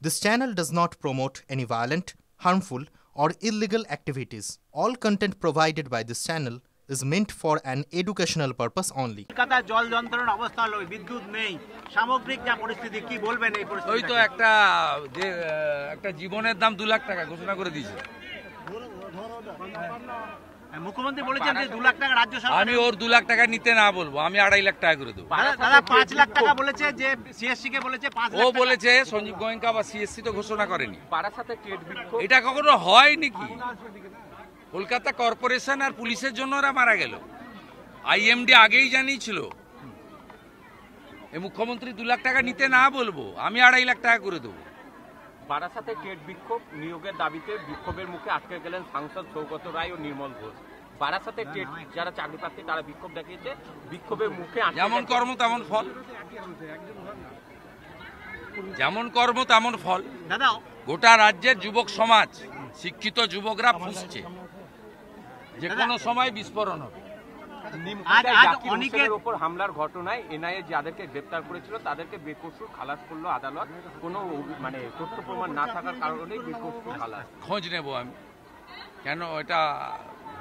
This channel does not promote any violent, harmful, or illegal activities. All content provided by this channel is meant for an educational purpose only. কলকাতায় জল যন্ত্রণার অবস্থা হলো, বিদ্যুৎ নেই, সামগ্রিক যা পরিস্থিতি, কি বলবেন এই পরিস্থিতি? ওই তো একটা জীবনের দাম 2 লাখ টাকা ঘোষণা করে দিয়েছে। মুখ্যমন্ত্রী বলেছেন যে 2 লাখ টাকা রাজ্য সরকার। আমি ওর 2 লাখ টাকা নিতে না বলবো, আমি 2.5 লাখ টাকা করে দেবো। দাদা 5 লাখ টাকা বলেছে, যে সিএসসি কে বলেছে 5 লাখ। ও বলেছে সঞ্জীব গোয়েঙ্কা বা সিএসসি তো ঘোষণা করেনি। এটা কখনো হয় নাকি? কলকাতা কর্পোরেশন আর পুলিশের জন্য ওরা মারা গেল। আইএমডি আগেই জানিয়েছিল। এই মুখ্যমন্ত্রী 2 লাখ টাকা নিতে না বলবো, আমি 2.5 লাখ টাকা করে দেবো। বারাসাতে টেট বিক্ষোভ নিয়োগের দাবিতে বিক্ষোভের মুখে আটকে গেলেন সাংসদ সৌগত রায় ও নির্মল ঘোষ। বারাসাতে টেট যারা চাকরি প্রার্থী তারা বিক্ষোভ দেখিয়েছে, বিক্ষোভের মুখে যেমন কর্ম তেমন ফল, যেমন কর্ম তেমন ফল। দাদা গোটা রাজ্যের যুবক সমাজ, শিক্ষিত যুবকরা ফুঁসছে, যে কোনো সময় বিস্ফোরণ হবে। অনেকের উপর হামলার ঘটনায় এনআইএ যাদেরকে গ্রেপ্তার করেছিল তাদেরকে বেকসুর খালাস করলো আদালত। কোনো তথ্য প্রমাণ না থাকার কারণে বেকসুর খালাস। খোঁজ নেব আমি, কেন এটা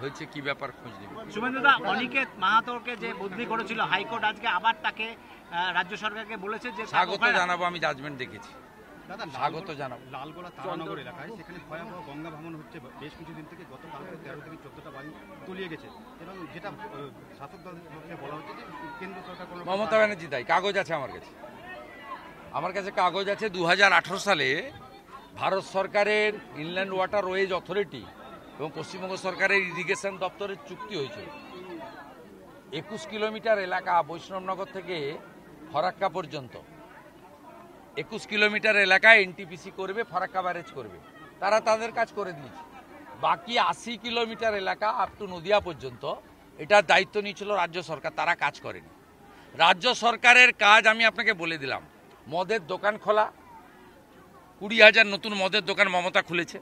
হয়েছে, কি ব্যাপার, খোঁজ নেব। শুভেন্দুদা, অনিকেত মাহাতোকে যে বদলি করেছিল হাইকোর্ট, আজকে আবার তাকে রাজ্য সরকারকে বলেছে যে স্বাগত জানাবো। আমি জাজমেন্ট দেখেছি, স্বাগত জানাবো। লালগোলা তারানগর এলাকায় সেখানে ভয়াবহ গঙ্গা ভাঙন হচ্ছে বেশ কিছুদিন থেকে। গতকালকে 13 থেকে 14টা বাড়ি তলিয়ে গেছে এবং যেটা শাসক দলকে বলা হচ্ছে যে কেন্দ্র সরকার কোনো মমতা ব্যানার্জি দায়ী। কাগজ আছে আমার কাছে কাগজ আছে। 2018 সালে ভারত সরকারের ইনল্যান্ড ওয়াটার ওয়েজ অথরিটি এবং পশ্চিমবঙ্গ সরকারের ইরিগেশন দপ্তরের চুক্তি হয়েছিল। 21 কিলোমিটার এলাকা বৈষ্ণবনগর থেকে ফরাক্কা পর্যন্ত 21 কিলোমিটার এলাকায় এনটিপিসি করবে, ফারাক্কা ব্যারেজ করবে। তারা তাদের কাজ করে দিয়েছে। বাকি 80 কিলোমিটার এলাকা আপ টু নদিয়া পর্যন্ত এটার দায়িত্ব নিয়েছিল রাজ্য সরকার, তারা কাজ করেনি। রাজ্য সরকারের কাজ আমি আপনাকে বলে দিলাম। মদের দোকান খোলা, 20,000 নতুন মদের দোকান মমতা খুলেছে।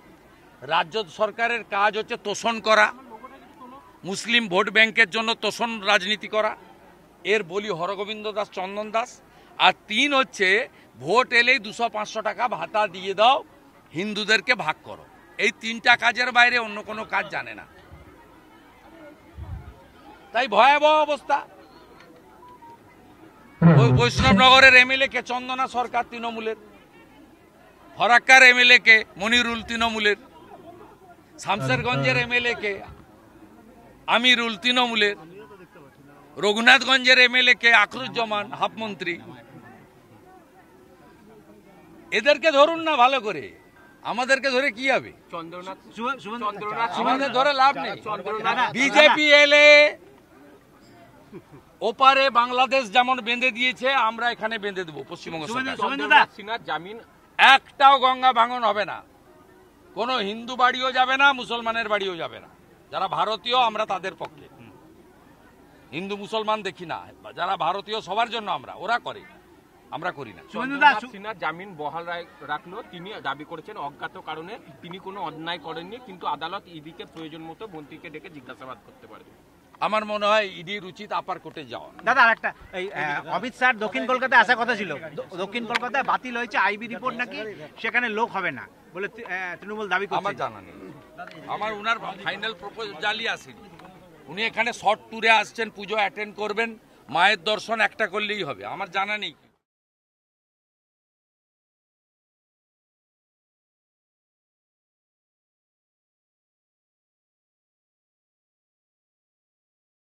রাজ্য সরকারের কাজ হচ্ছে তোষণ করা, মুসলিম ভোট ব্যাংকের জন্য তোষণ রাজনীতি করা। এর বলি হরগোবিন্দ দাস, চন্দন দাস। আর 3 হচ্ছে ভোট এলেই 200-500 টাকা ভাতা দিয়ে দাও, হিন্দুদেরকে ভাগ করো। এই 3টা কাজের বাইরে অন্য কোনো কাজ জানে না। তাই ভয়াবহ অবস্থা। বৈষ্ণবনগরের এমএলএ কে চন্দনা সরকার তৃণমূলের, ফরাক্কার এমএলএ কে মনিরুল তৃণমূলের, শামশেরগঞ্জের এমএলএ কে আমিরুল তৃণমূলের, রঘুনাথগঞ্জের এমএলএ কে আখরুজ্জামান হাফমন্ত্রী। এদেরকে ধরুন না ভালো করে, আমাদেরকে ধরে কি হবে? আমাদের ধরে লাভ নেই। বিজেপি এলে ওপারে বাংলাদেশ যেমন বেঁধে দিয়েছে, আমরা এখানে বেঁধে দেবো পশ্চিমবঙ্গ সরকার। জামিন একটাও গঙ্গা ভাঙন হবে না। কোনো হিন্দু বাড়িও যাবে না, মুসলমানের বাড়িও যাবে না। যারা ভারতীয় আমরা তাদের পক্ষে, হিন্দু মুসলমান দেখি না। যারা ভারতীয় সবার জন্য আমরা, ওরা করে, আমরা করি না। সিনহার জামিন বহাল রাখলো। তিনি দাবি করেছেন অজ্ঞাত কারণে তিনি কোনো অন্যায় করেননি, কিন্তু আদালত ইডিকে প্রয়োজন মতো মন্ত্রীকে ডেকে জিজ্ঞাসাবাদ করতে পারবে। আমার মনে হয় ইডির উচিত আপার কোর্টে যাওয়া। দাদা আরেকটা, এই অমিত স্যার দক্ষিণ কলকাতায় আসার কথা ছিল, দক্ষিণ কলকাতায় বাতিল হয়েছে। আইবি রিপোর্ট নাকি সেখানে লোক হবে না বলে তৃণমূল দাবি করছে। আমার জানা নেই, আমার উনার ফাইনাল প্রপোজালই আসেনি। উনি এখানে শর্ট ট্যুরে আসছেন, পুজো অ্যাটেন্ড করবেন, মায়ের দর্শন একটা করলেই হবে। আমার জানা নেই।